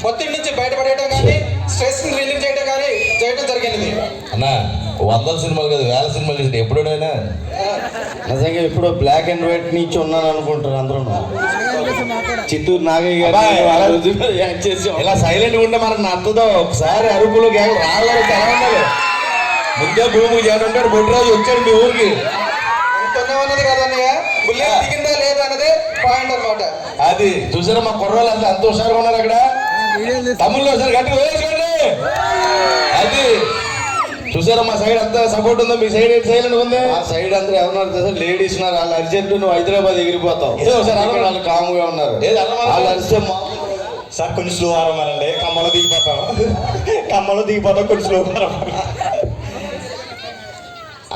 ఒత్తిడి నుంచి బయటపడేయడం కానీ స్ట్రెస్ రిలీవ్ చేయడం కానీ చేయడం జరిగింది. అన్నా 100 సినిమాలు కదా 1000 సినిమాలు చూసి ఎప్పుడైనా నిజంగా ఇప్పుడు బ్లాక్ అండ్ వైట్ నుంచి ఉన్నాను అనుకుంటారు అందరూ. చిత్తూరు నాగయ్య గారు యాక్ట్ చేసి ఇలా సైలెంట్గా ఉంటే మనకు నచ్చదో. ఒకసారి అరుపులు రాళ్ళు ఎలా ఉండాలి. ముందే భూమి చేస్తుంటాడు బొడ్రాజు వచ్చాడు మీ ఊరికి. ఉన్నది కదన్నయ్య, బుల్లెట్ దిగిందా లేదా అన్నదే పాయింట్ అన్నమాట. అది చూసారా మా కుర్రాళ్ళు అంతా అంత హుషారుగా ఉన్నారు అక్కడ. తమ్ముళ్ళు ఒకసారి గట్టిగా వేసుకోండి. అది చూసారా మా సైడ్ అంతా సపోర్ట్ ఉందా, మీ సైడ్ సైలెంట్ ఉంది. ఆ సైడ్ అందరూ ఎవరున్నారు తెలుసా, లేడీస్ ఉన్నారు. వాళ్ళు అరిచేట్టు నువ్వు హైదరాబాద్ ఎగిరిపోతావు. వాళ్ళు కాముగా ఉన్నారు. వాళ్ళు అరిస్తే సార్ కొంచెం స్లో ఆరమాలండి, కమ్మలో దిగిపోతాం కొంచెం స్లో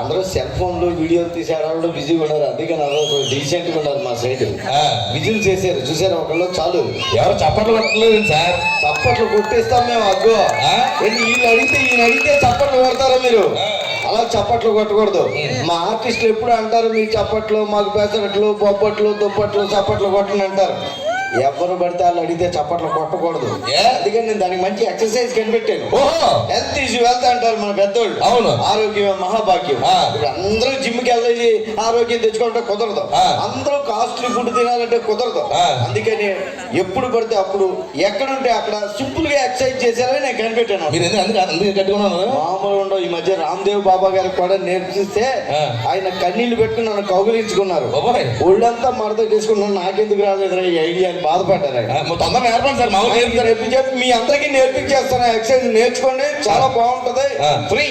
అందరూ సెల్ ఫోన్లు వీడియోలు తీసేవాళ్ళు బిజీగా ఉన్నారు. అందుకని అందరూ డీసెంట్గా ఉన్నారు. మా సైడ్ విజిల్ చేశారు చూసారు ఒకళ్ళు చాలు. ఎవరు చప్పట్లు కొట్టలేదు సార్. చప్పట్లు కొట్టేస్తాం మేము. అగ్గో ఈయన అడిగితే చప్పట్లు కొడతారా మీరు? అలా చప్పట్లు కొట్టకూడదు. మా ఆర్టిస్టులు ఎప్పుడు అంటారు మీకు చప్పట్లు, మాకు పెసరట్లు, బొబ్బట్లు, దుప్పట్లు చప్పట్లు కొట్టని అంటారు. ఎవరు పడితే వాళ్ళు అడిగితే చప్పట్లు కొట్టకూడదు. అందుకని నేను దానికి మంచి ఎక్సర్సైజ్ కనిపెట్టాను. హెల్త్ ఈజ్ వెల్త్ అంటారు మన పెద్దోళ్ళు. అవును, ఆరోగ్యం మహాభాగ్యం. అందరూ జిమ్కి వెళ్ళి ఆరోగ్యం తెచ్చుకుంటే కుదరదు. అందరూ కాస్ట్లీ ఫుడ్ తినాలంటే కుదరదు. అందుకని ఎప్పుడు పడితే అప్పుడు ఎక్కడుంటే అక్కడ సింపుల్ గా ఎక్సర్సైజ్ చేసేయాలని నేను కనిపెట్టాను. మామూలు ఉండవు. ఈ మధ్య రామ్దేవ్ బాబా గారికి కూడా నేర్పిస్తే ఆయన కన్నీళ్లు పెట్టుకుని నన్ను కౌగిలించుకున్నారు. ఒళ్ళంతా మడత చేసుకున్నాను. నాకెందుకు రాలేదు ఈ ఐడియా అని బాధపడ్డారు. మీ అందరికీ నేర్పించేస్తాను. ఎక్సర్సైజ్ నేర్చుకోండి, చాలా బాగుంటది. ఫ్రీ.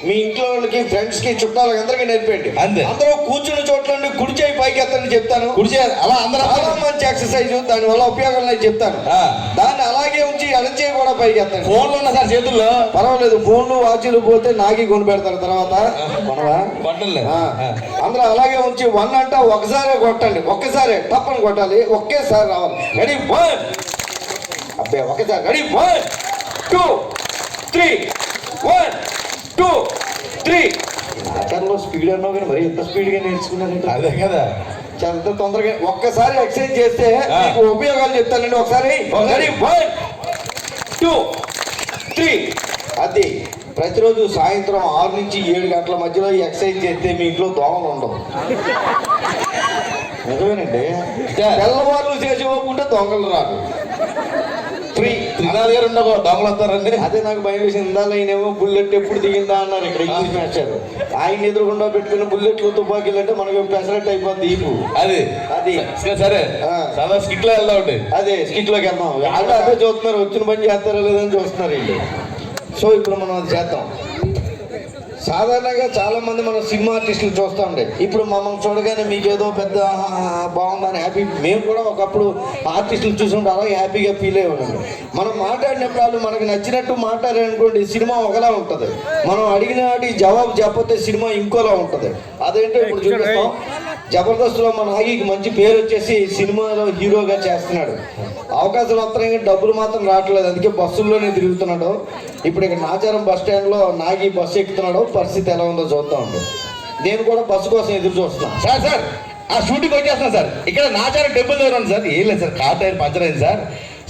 మీ ఇంట్లో వాళ్ళకి, ఫ్రెండ్స్ కి, చుట్టాలకి అందరికీ నేర్పండి. అందరూ కూర్చున్న చోట్ల కుడి చేయి పైకి ఎత్తని చెప్తాను. అలా అందరూ చాలా మంచి ఎక్సర్సైజ్, దాని వల్ల ఉపయోగాలు చెప్తాను. దాన్ని అలాగే ఉంచి అరచేయి కూడా పైకి ఎత్తాను. ఫోన్లు ఉన్నా సార్ చేతుల్లో పర్వాలేదు. ఫోన్లు వాచీలు పోతే నాకి కొని పెడతారు తర్వాత. అందరూ అలాగే ఉంచి 1 అంటే ఒకసారి కొట్టండి. ఒక్కసారి తప్పని కొట్టాలి. ఒకేసారి రావాలి. రెడీ 1 అబ్బే ఒకసారి. రెడీ 1 2 3 1 2 3. ఆటల్లో స్పీడ్ అన్నావు కానీ మరి ఎంత స్పీడ్గా నేర్చుకున్నారంటే. అదే కదా, చాలా తొందరగా. ఒక్కసారి ఎక్సర్సైజ్ చేస్తే మీకు ఉపయోగాలు చెప్తానండి. ఒకసారి రెడీ 1 2 3. అది ప్రతిరోజు సాయంత్రం 6 నుంచి 7 గంటల మధ్యలో ఈ ఎక్సర్సైజ్ చేస్తే మీ ఇంట్లో దోమలు ఉండవు. నిజమేనండి. తెల్లవాళ్ళు చేసి పోకుంటే దొంగలు రాదు. ఫ్రీ. త్రినాథ్ గారు ఉండవు దొంగలు వస్తారండి. అదే నాకు భయం వేసి ఇందాలో ఆయనేమో బుల్లెట్ ఎప్పుడు దిగిందా అన్నారు ఇక్కడ ఇంగ్లీష్ మాస్టర్. ఆయన ఎదురుకుండా పెట్టుకున్న బుల్లెట్లు తుపాకీలు అంటే మనకు పెసరట్ అయిపోద్ది ఈపు. అది సరే స్కిట్ లో వెళ్దాం. అదే స్కిట్ లోకి వెళ్దాం. వాళ్ళు అదే చూస్తున్నారు, వచ్చిన పని చేస్తారో లేదని చూస్తున్నారు వీళ్ళు. సో ఇప్పుడు మనం అది చేద్దాం. సాధారణంగా చాలా మంది మనం సినిమా ఆర్టిస్టులు చూస్తూ ఉండే. ఇప్పుడు మమ్మల్ని చూడగానే మీకు ఏదో పెద్ద బాగుందని హ్యాపీ. మేము కూడా ఒకప్పుడు ఆర్టిస్టులు చూసుకుంటే అలాగే హ్యాపీగా ఫీల్ అయ్యి ఉన్నాం. మనం మాట్లాడినప్పుడు వాళ్ళు మనకు నచ్చినట్టు మాట్లాడారనుకోండి, సినిమా ఒకలా ఉంటుంది. మనం అడిగిన వాటికి జవాబు చెప్పతే సినిమా ఇంకోలా ఉంటుంది. అదేంటో ఇప్పుడు చూపిస్తాం. జబర్దస్త్లో మన నాగికి మంచి పేరు వచ్చేసి సినిమాలో హీరోగా చేస్తున్నాడు. అవకాశాలు వస్తున్నాయి, డబ్బులు మాత్రం రావట్లేదు. అందుకే బస్సుల్లోనే తిరుగుతున్నాడు. ఇప్పుడు ఇక్కడ నాచారం బస్ స్టాండ్లో నాగి బస్సు ఎక్కుతున్నాడు. పరిస్థితి ఎలా ఉందో చూద్దామండి. నేను కూడా బస్సు కోసం ఎదురు చూస్తున్నాను. సార్ ఆ షూటింగ్ వచ్చేస్తాను సార్. ఇక్కడ నాచారం టెంపుల్ దగ్గర ఉంది సార్. ఏం లేదు సార్, కార్ టైర్ పంచర్ అయింది సార్.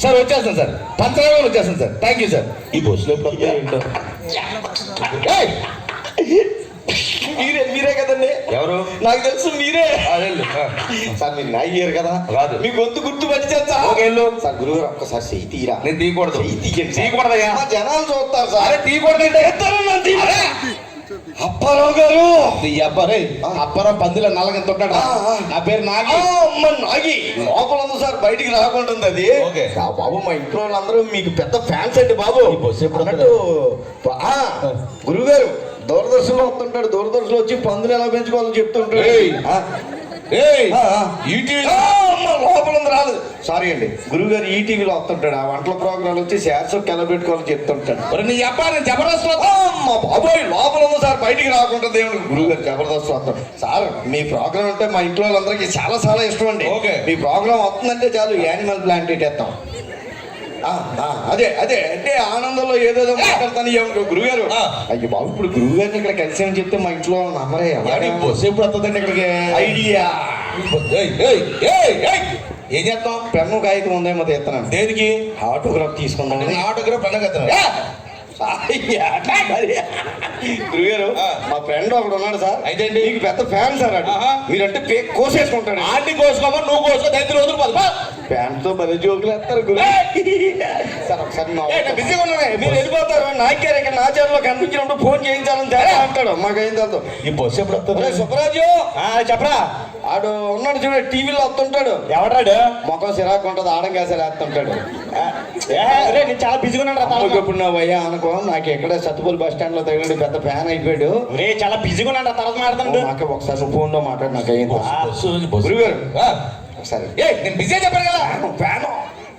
సార్ వచ్చేస్తాను సార్, పంచర్ వచ్చేస్తాను సార్. Thank you sir. ఈ బస్సులో ఏంటో మీరే కదండి. ఎవరు? నాకు తెలుసు మీరే సార్. మీరు నాయ్యారు కదా, రాదు మీ గొంతు గుర్తు పట్టించారు సార్. గురుగారు ఒక్కసారి చెయ్యి తీరా. నేను తీయకూడదు. తీయకూడదయ్యా, జనాలు చూస్తారు సార్. తీయకూడదు. అప్పారావు గారు. అప్పారావు పందిలో నల్లగంత ఉంటాడు. నా పేరు నాగి. నాగి లోపల ఉంది సార్, బయటికి రాకుంటుంది అది. బాబు మా ఇంట్లో వాళ్ళందరూ మీకు పెద్ద ఫ్యాన్స్ అండి బాబు. గురుగారు దూరదర్శన్లో వస్తుంటాడు. దూరదర్శన్లో వచ్చి పందులు ఎలా పెంచుకోవాలని చెప్తుంటాడు. లోపల రాదు. సారీ అండి, గురుగారు ఈటీవీలో వస్తుంటాడు. ఆ వంటల ప్రోగ్రాం వచ్చి శాశ్వత కెలబెట్టుకోవాలని చెప్తుంటాడు. జబర్దస్త్ బాబోయ్ లోపల ఉంది సార్, బయటికి రాకుండా దేవుడు. గురుగారు జబర్దస్త్ వస్తాడు సార్. మీ ప్రోగ్రామ్ అంటే మా ఇంట్లో వాళ్ళందరికీ చాలా చాలా ఇష్టం అండి. మీ ప్రోగ్రామ్ వస్తుందంటే చాలు యానిమల్ ప్లాంట్ ఎట్టేస్తాం. అదే అదే అంటే ఆనందంలో ఏదేదో మాట్లాడతాను. గురుగారు అయ్యో బాబు, ఇప్పుడు గురువు గారిని ఇక్కడ కలిసి అని చెప్తే మా ఇంట్లో నమ్మరే. బస్సు ఎప్పుడు వస్తుందండి ఇక్కడికి? ఐడియా ఏం చేస్తాం? పెన్ను కాగితం ఉందేమో తీస్తున్నాను. దేనికి? ఆటోగ్రాఫ్ తీసుకుందాం. ఆటోగ్రాఫ్ పండగ గురుగారు, ఆ. మా ఫ్రెండ్ ఒకడు ఉన్నాడు సార్. అయితే మీకు పెద్ద ఫ్యాన్ సార్ అడు. ఆహా. మీరంటే కోసేసుకుంటాడు. ఆంటీ కోసుకోమో నువ్వు కోసుకో, దగ్గర రోజులు పద. ఫ్యాన్ తో పది జోకులు వేస్తారు గురు. సార్ ఒకసారి బిజీగా ఉన్నానే. మీరు వెళ్ళిపోతారు. నాకే ఇక్కడ నా చేతిలో కనిపించినప్పుడు ఫోన్ చేయించాలని తేడా అంటాడు. మాకేం తెలుసు. ఈ బస్సు ఎప్పుడు వస్తుంది? సుబ్బరాజు చెప్పరా ఆడు ఉన్నాడు చూడ, టీవీలో వస్తుంటాడు. ఎవడాడు? మొఖం సిరాకు ఉంటుంది, ఆడం గ్యాసలు వేస్తుంటాడు. నేను చాలా బిజీగా ఉన్నాను. ఇప్పుడు నా వయ్యా అనుకో, నాకు ఎక్కడ సత్తుపల్లి బస్ స్టాండ్ లో తగిలింది, పెద్ద ఫ్యాన్ అయిపోయాడు. రే చాలా బిజీగా ఉన్నాడు, తర్వాత మాట్లాడుతాను. నాకు ఒకసారి నువ్వు ఫోన్ లో మాట్లాడు, నాకు ఏం బస్సు గురుగారు ఆ. ఒకసారి. నేను బిజీ చెప్పాను కదా. ఫ్యాన్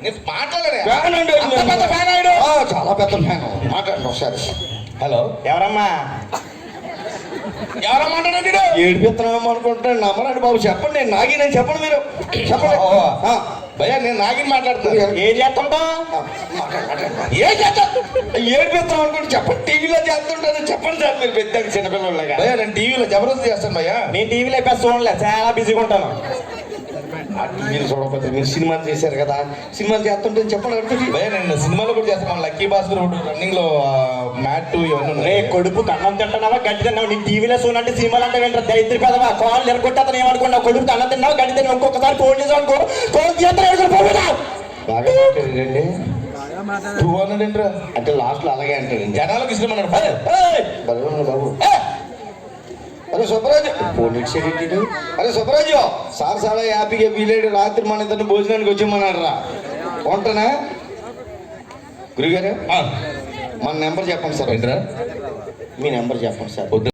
నేను మాట్లాడలే. ఫ్యాన్ అండి, అంత పెద్ద ఫ్యాన్ ఆవిడ. చాలా పెద్ద ఫ్యాన్. మాట్లాడండి ఒకసారి. హలో, ఎవరమ్మా? ఎవరో మాట్లాడండి. ఏడిపిస్తున్నామేమో అనుకుంటున్నాను. నమ్మరండి బాబు, చెప్పండి. నేను నాగినని చెప్పండి, మీరు చెప్పండి. భయ్యా నేను నాగిని మాట్లాడుతున్నాను. ఏం చేస్తుంటావు? ఏం చేస్తా? ఏడిపిస్తున్నాం అనుకుంటే చెప్పండి. టీవీలో చేస్తుంటాను చెప్పండి సార్. మీరు పెద్ద చిన్నపిల్లలుగా. భయ్యా నేను టీవీలో జబర్దస్త్ చేస్తాను భయ్యా. నేను టీవీలో ఎప్పుడు చూడలే, చాలా బిజీగా ఉంటాను. ఆ టీవీలు చూడకపోతే మీరు సినిమాలు చేశారు కదా, సినిమాలు చేస్తుంటే చెప్పండి అడుగుతుంది. భయ్యా నేను సినిమాలో కూడా చేస్తాను. మన లక్కీ భాస్కర్ రన్నింగ్ లో మ్యాట్ ఇవన్నీ రే ఉన్నాయి. కొడుకు అన్నం తింటున్నావా గడ్డి తిన్నావు? నీ టీవీలో చూడంటే సినిమాలు అంటే వింటారు. దరిద్ర పెదవా కాళ్ళు ఎరగొట్టి అతను ఏమనుకున్నావు? కొడుకు అన్నం తిన్నావు, గడ్డి తిన్నావు. ఇంకొకసారి ఫోన్ చేసావు అనుకో, ఫోన్ చేస్తాను. బాగా మాట్లాడండి. 200 ఏంట్రా? అంటే లాస్ట్ లో అలాగే అంటాడండి. జనాలకు ఇష్టం అన్నాడు. బలవంతుడు బాబు. అరే సుబ్బరాజు, ఫోన్ ఇచ్చేది. అరే సుబ్బరాజు, సార్ చాలా హ్యాపీగా వీలేడు. రాత్రి మన ఇద్దరిని భోజనానికి వచ్చామన్నాడు రా. వంటనా గురుగారు? మన నెంబర్ చెప్పండి సార్. ఏంట్రా? మీ నెంబర్ చెప్పండి సార్.